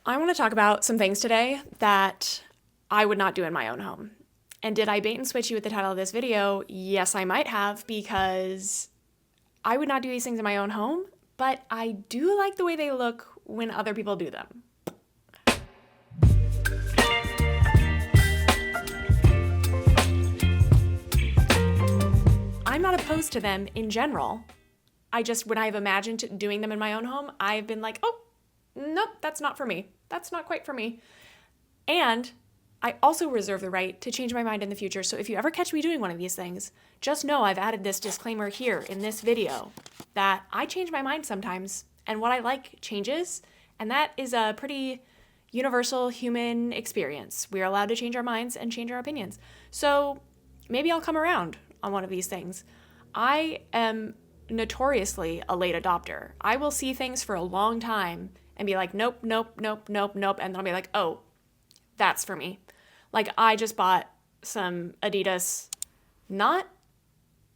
I want to talk about some things today that I would not do in my own home. And did I bait and switch you with the title of this video? Yes, I might have, because I would not do these things in my own home, but I do like the way they look when other people do them. I'm not opposed to them in general. When I've imagined doing them in my own home, I've been like, oh, nope, that's not for me. That's not quite for me. And I also reserve the right to change my mind in the future. So if you ever catch me doing one of these things, just know I've added this disclaimer here in this video that I change my mind sometimes, and what I like changes. And that is a pretty universal human experience. We are allowed to change our minds and change our opinions. So maybe I'll come around on one of these things. I am notoriously a late adopter. I will see things for a long time and be like, nope, nope, nope, nope, nope. And then I'll be like, oh, that's for me. Like, I just bought some Adidas, not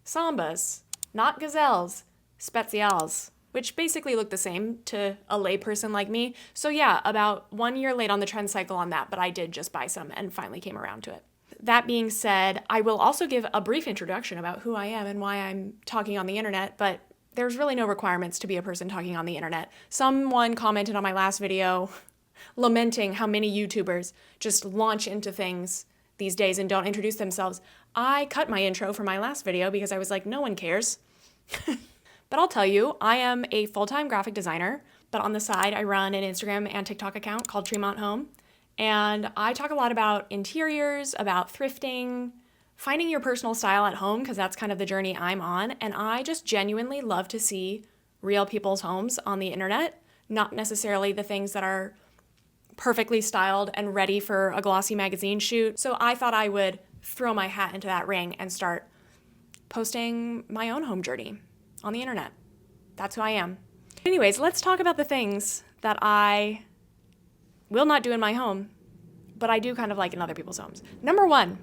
Sambas, not Gazelles, Spezials, which basically look the same to a layperson like me. So yeah, about 1 year late on the trend cycle on that, but I did just buy some and finally came around to it. That being said, I will also give a brief introduction about who I am and why I'm talking on the internet, but there's really no requirements to be a person talking on the internet. Someone commented on my last video lamenting how many YouTubers just launch into things these days and don't introduce themselves. I cut my intro for my last video because I was like, no one cares. But I'll tell you, I am a full-time graphic designer, but on the side, I run an Instagram and TikTok account called Tremont Home. And I talk a lot about interiors, about thrifting, finding your personal style at home, because that's kind of the journey I'm on. And I just genuinely love to see real people's homes on the internet, not necessarily the things that are perfectly styled and ready for a glossy magazine shoot. So I thought I would throw my hat into that ring and start posting my own home journey on the internet. That's who I am. Anyways, let's talk about the things that I will not do in my home, but I do kind of like in other people's homes. Number one,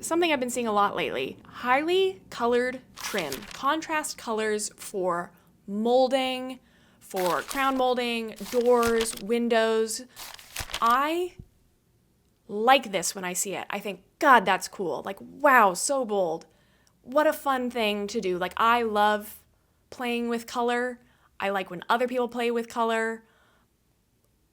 something I've been seeing a lot lately, highly colored trim. Contrast colors for molding, for crown molding, doors, windows. I like this when I see it. I think, God, that's cool. Like, wow, so bold. What a fun thing to do. Like, I love playing with color. I like when other people play with color.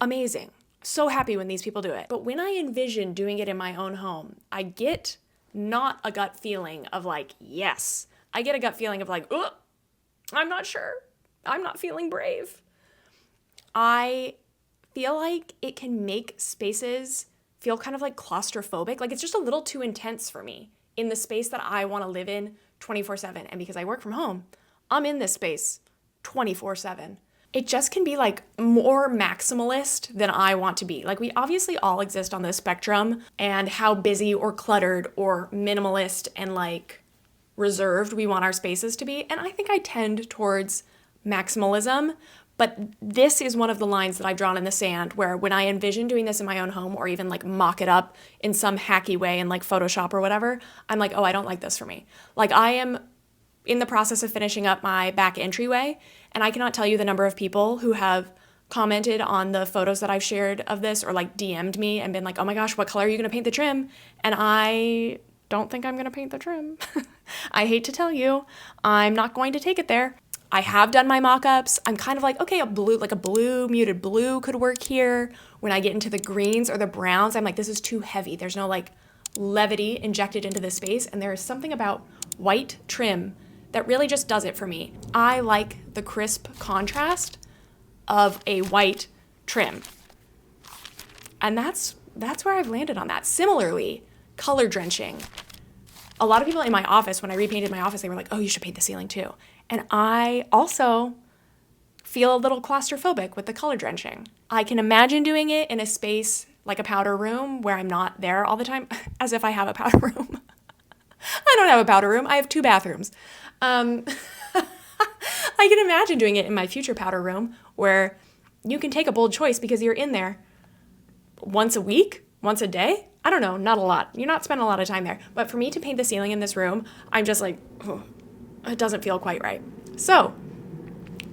Amazing. So happy when these people do it. But when I envision doing it in my own home, I get not a gut feeling of like, yes. I get a gut feeling of like, oh, I'm not sure. I'm not feeling brave. I feel like it can make spaces feel kind of like claustrophobic. Like, it's just a little too intense for me in the space that I want to live in 24/7. And because I work from home, I'm in this space 24/7. It just can be like more maximalist than I want to be. Like, we obviously all exist on this spectrum, and how busy or cluttered or minimalist and like reserved we want our spaces to be. And I think I tend towards maximalism, but this is one of the lines that I've drawn in the sand where when I envision doing this in my own home or even like mock it up in some hacky way in like Photoshop or whatever, I'm like, oh, I don't like this for me. Like, I am in the process of finishing up my back entryway, and I cannot tell you the number of people who have commented on the photos that I've shared of this or like DM'd me and been like, oh my gosh, what color are you going to paint the trim? And I don't think I'm going to paint the trim. I hate to tell you, I'm not going to take it there. I have done my mock-ups. I'm kind of like, okay, a blue, muted blue could work here. When I get into the greens or the browns, I'm like, this is too heavy. There's no like levity injected into this space. And there is something about white trim that really just does it for me. I like the crisp contrast of a white trim. And that's where I've landed on that. Similarly, color drenching. A lot of people in my office, when I repainted my office, they were like, oh, you should paint the ceiling too. And I also feel a little claustrophobic with the color drenching. I can imagine doing it in a space like a powder room where I'm not there all the time, as if I have a powder room. I don't have a powder room. I have 2 bathrooms. I can imagine doing it in my future powder room where you can take a bold choice because you're in there once a week, once a day. I don't know, not a lot. You're not spending a lot of time there. But for me to paint the ceiling in this room, I'm just like, oh, it doesn't feel quite right. So,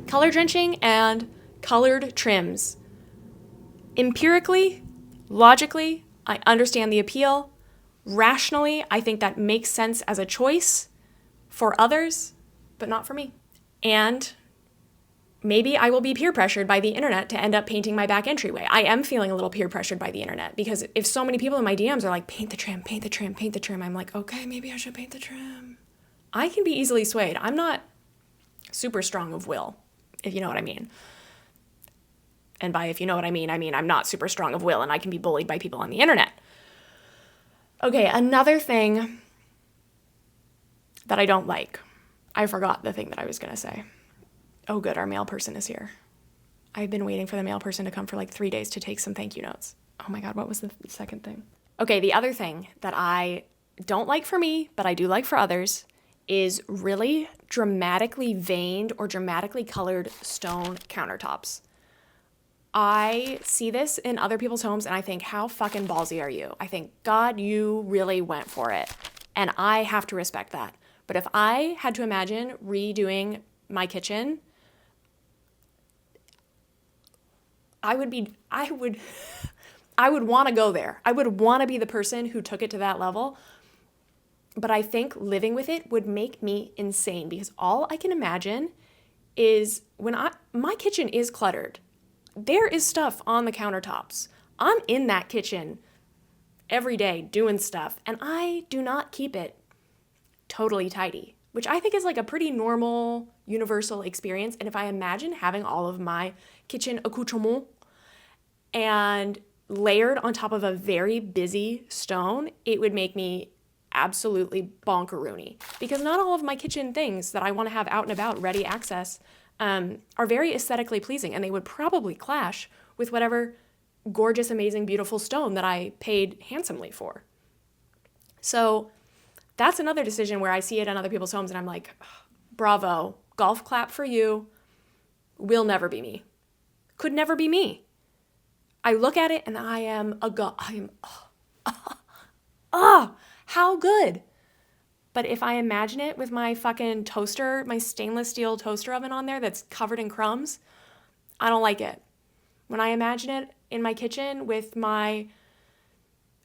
color drenching and colored trims Empirically, logically, I understand the appeal. Rationally, I think that makes sense as a choice for others, but not for me. And maybe I will be peer pressured by the internet to end up painting my back entryway. I am feeling a little peer pressured by the internet because if so many people in my DMs are like, paint the trim, paint the trim, paint the trim, I'm like, okay, maybe I should paint the trim. I can be easily swayed. I'm not super strong of will, if you know what I mean. And by if you know what I mean I'm not super strong of will and I can be bullied by people on the internet. Okay, another thing that I don't like. I forgot the thing that I was going to say. Oh, good, our mail person is here. I've been waiting for the mail person to come for like 3 days to take some thank you notes. Oh my God, what was the second thing? Okay, the other thing that I don't like for me, but I do like for others, is really dramatically veined or dramatically colored stone countertops. I see this in other people's homes and I think, how fucking ballsy are you? I think, God, you really went for it. And I have to respect that. But if I had to imagine redoing my kitchen, I would want to go there. I would want to be the person who took it to that level. But I think living with it would make me insane because all I can imagine is my kitchen is cluttered. There is stuff on the countertops. I'm in that kitchen every day doing stuff, and I do not keep it totally tidy, which I think is like a pretty normal, universal experience. And if I imagine having all of my kitchen accoutrements and layered on top of a very busy stone, it would make me absolutely bonkeroony because not all of my kitchen things that I want to have out and about ready access are very aesthetically pleasing, and they would probably clash with whatever gorgeous, amazing, beautiful stone that I paid handsomely for. So that's another decision where I see it on other people's homes and I'm like, bravo, golf clap for you. Will never be me. Could never be me. I look at it and I am how good. But if I imagine it with my fucking toaster, my stainless steel toaster oven on there that's covered in crumbs, I don't like it. When I imagine it in my kitchen with my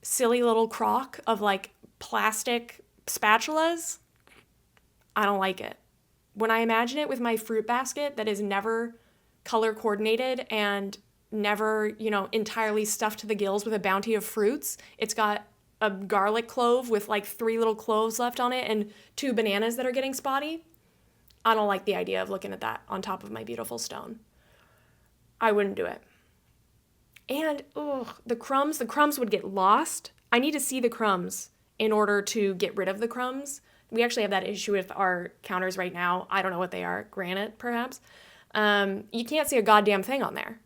silly little crock of like plastic spatulas, I don't like it. When I imagine it with my fruit basket that is never color coordinated and never, entirely stuffed to the gills with a bounty of fruits, it's got a garlic clove with like 3 little cloves left on it and 2 bananas that are getting spotty, I don't like the idea of looking at that on top of my beautiful stone. I wouldn't do it. And the crumbs would get lost. I need to see the crumbs in order to get rid of the crumbs. We actually have that issue with our counters right now. I don't know what they are, granite perhaps. You can't see a goddamn thing on there.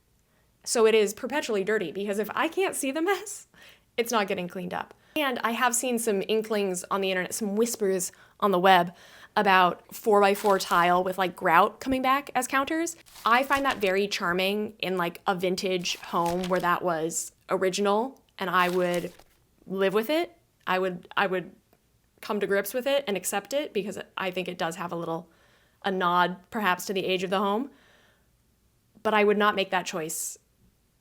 So it is perpetually dirty because if I can't see the mess, it's not getting cleaned up. And I have seen some inklings on the internet, some whispers on the web about 4x4 tile with like grout coming back as counters. I find that very charming in like a vintage home where that was original and I would live with it. I would come to grips with it and accept it because I think it does have a nod perhaps to the age of the home. But I would not make that choice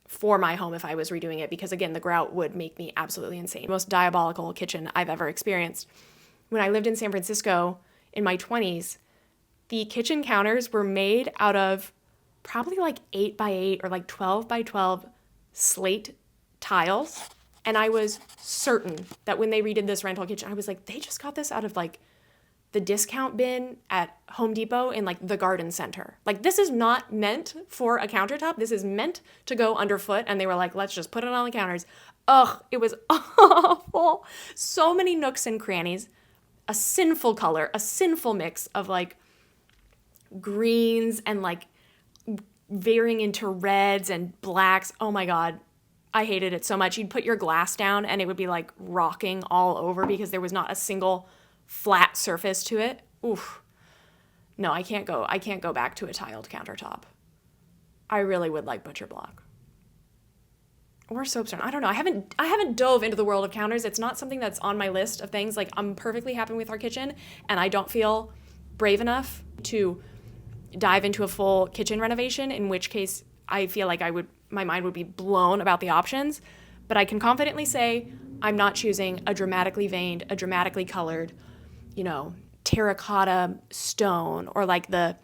for my home if I was redoing it because, again, the grout would make me absolutely insane. Most diabolical kitchen I've ever experienced. When I lived in San Francisco in my 20s, the kitchen counters were made out of probably like 8x8 or like 12x12 slate tiles. And I was certain that when they redid this rental kitchen, I was like, they just got this out of like the discount bin at Home Depot in like the garden center. Like this is not meant for a countertop. This is meant to go underfoot. And they were like, let's just put it on the counters. Ugh, it was awful. So many nooks and crannies, a sinful color, a sinful mix of like greens and like veering into reds and blacks. Oh my God. I hated it so much. You'd put your glass down and it would be like rocking all over because there was not a single flat surface to it. Oof. No, I can't go back to a tiled countertop. I really would like butcher block. Or soapstone. I don't know. I haven't dove into the world of counters. It's not something that's on my list of things. Like I'm perfectly happy with our kitchen and I don't feel brave enough to dive into a full kitchen renovation, in which case I feel like my mind would be blown about the options. But I can confidently say I'm not choosing a dramatically veined, a dramatically colored, terracotta stone, or like the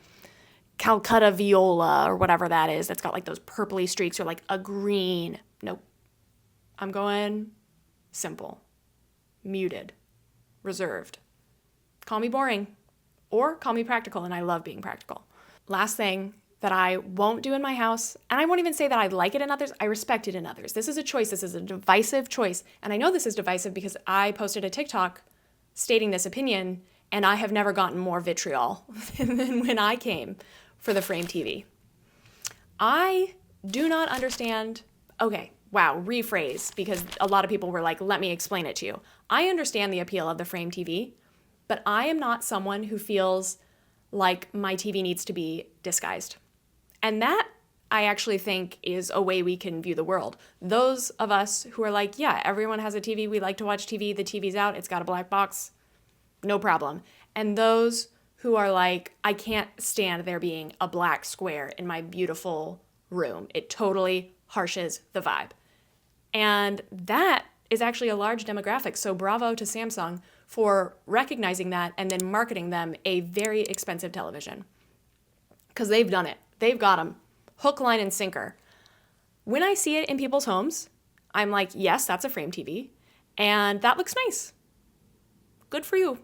Calcutta viola or whatever that is that's got like those purpley streaks, or like a green. Nope. I'm going simple, muted, reserved. Call me boring or call me practical, and I love being practical. Last thing that I won't do in my house, and I won't even say that I like it in others, I respect it in others. This is a choice. This is a divisive choice. And I know this is divisive because I posted a TikTok stating this opinion, and I have never gotten more vitriol than when I came for the frame TV. I do not understand. Okay, wow, rephrase, because a lot of people were like, let me explain it to you. I understand the appeal of the frame TV, but I am not someone who feels like my TV needs to be disguised. And that, I actually think, is a way we can view the world. Those of us who are like, yeah, everyone has a TV, we like to watch TV, the TV's out, it's got a black box, no problem. And those who are like, I can't stand there being a black square in my beautiful room. It totally harshes the vibe. And that is actually a large demographic. So bravo to Samsung for recognizing that and then marketing them a very expensive television. Because they've done it. They've got them hook, line, and sinker. When I see it in people's homes, I'm like, yes, that's a frame TV. And that looks nice. Good for you.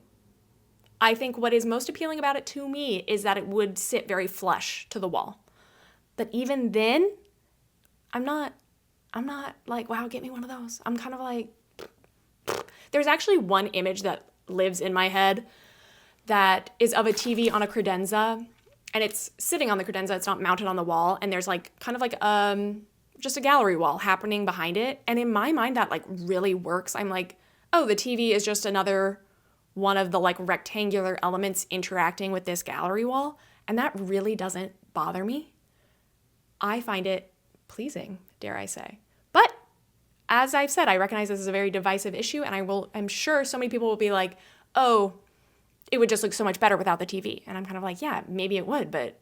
I think what is most appealing about it to me is that it would sit very flush to the wall. But even then, I'm not like, wow, get me one of those. I'm kind of like, there's actually one image that lives in my head that is of a TV on a credenza, and it's sitting on the credenza. It's not mounted on the wall, and there's like kind of like just a gallery wall happening behind it. And in my mind, that like really works. I'm like, oh, the TV is just another one of the like rectangular elements interacting with this gallery wall, and that really doesn't bother me. I find it pleasing, dare I say. But as I've said, I recognize this is a very divisive issue, and I'm sure so many people will be like, oh, it would just look so much better without the TV. And I'm kind of like, yeah, maybe it would, but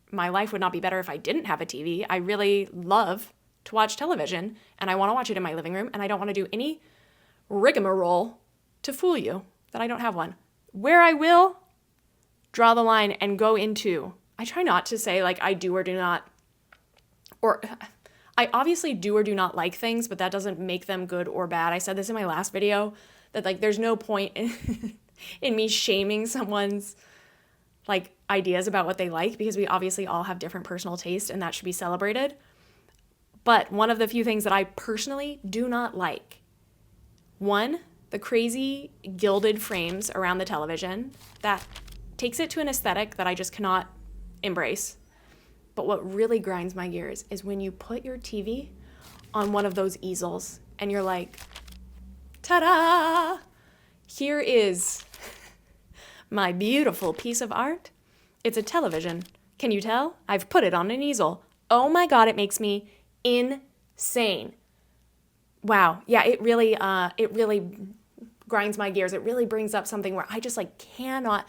my life would not be better if I didn't have a TV. I really love to watch television, and I want to watch it in my living room, and I don't want to do any rigmarole to fool you that I don't have one. Where I will draw the line and go into, I try not to say like I do or do not, or I obviously do or do not like things, but that doesn't make them good or bad. I said this in my last video, that like there's no point in me shaming someone's like ideas about what they like, because we obviously all have different personal taste, and that should be celebrated. But one of the few things that I personally do not like, one, the crazy gilded frames around the television, that takes it to an aesthetic that I just cannot embrace. But what really grinds my gears is when you put your TV on one of those easels and you're like, ta-da! Here is my beautiful piece of art. It's a television. Can you tell? I've put it on an easel. Oh my God, it makes me insane. Wow. Yeah, it really grinds my gears. It really brings up something where I just like cannot,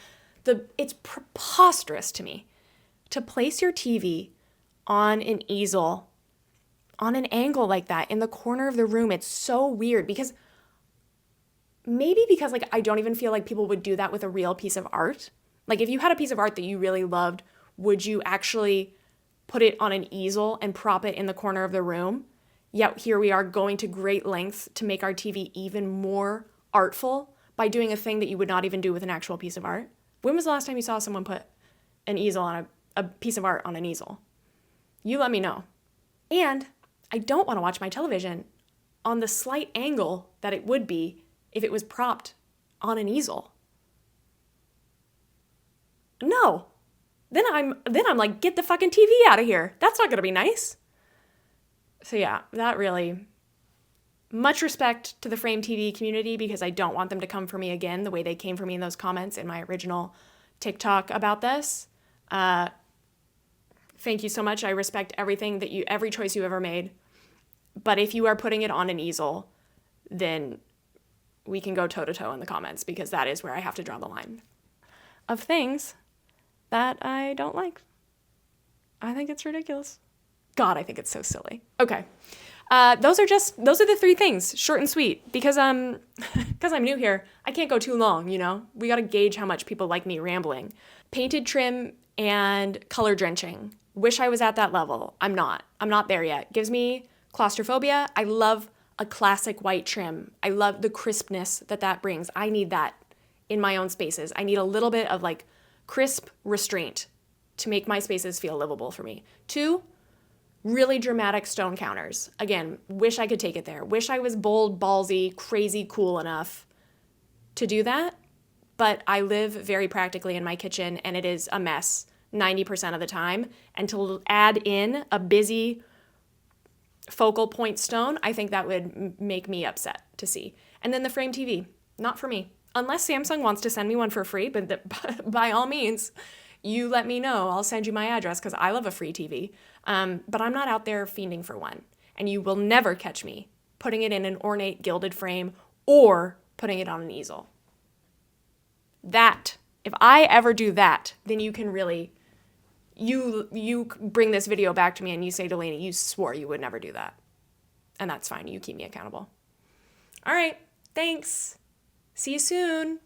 it's preposterous to me to place your TV on an easel on an angle like that in the corner of the room. It's so weird because like I don't even feel like people would do that with a real piece of art. Like if you had a piece of art that you really loved, would you actually put it on an easel and prop it in the corner of the room? Yet here we are going to great lengths to make our TV even more artful by doing a thing that you would not even do with an actual piece of art. When was the last time you saw someone put an easel on a piece of art on an easel? You let me know. And I don't want to watch my television on the slight angle that it would be if it was propped on an easel. No. Then I'm like, get the fucking TV out of here. That's not going to be nice. So yeah, that really, much respect to the frame TV community, because I don't want them to come for me again the way they came for me in those comments in my original TikTok about this. Thank you so much. I respect everything every choice you ever made. But if you are putting it on an easel, then we can go toe to toe in the comments, because that is where I have to draw the line of things that I don't like. I think it's ridiculous. God, I think it's so silly. Okay. Those are the three things, short and sweet, because I'm new here. I can't go too long, you know? We got to gauge how much people like me rambling. Painted trim and color drenching. Wish I was at that level. I'm not there yet. Gives me claustrophobia. I love a classic white trim. I love the crispness that brings. I need that in my own spaces. I need a little bit of like crisp restraint to make my spaces feel livable for me. 2, really dramatic stone counters. Again, wish I could take it there. Wish I was bold, ballsy, crazy cool enough to do that. But I live very practically in my kitchen and it is a mess 90% of the time. And to add in a busy focal point stone, I think that would make me upset to see. And then the frame TV, not for me. Unless Samsung wants to send me one for free, but by all means, you let me know. I'll send you my address because I love a free TV. But I'm not out there fiending for one. And you will never catch me putting it in an ornate gilded frame or putting it on an easel. That, if I ever do that, then you can really, you bring this video back to me and you say, Delaney, you swore you would never do that. And that's fine. You keep me accountable. All right. Thanks. See you soon.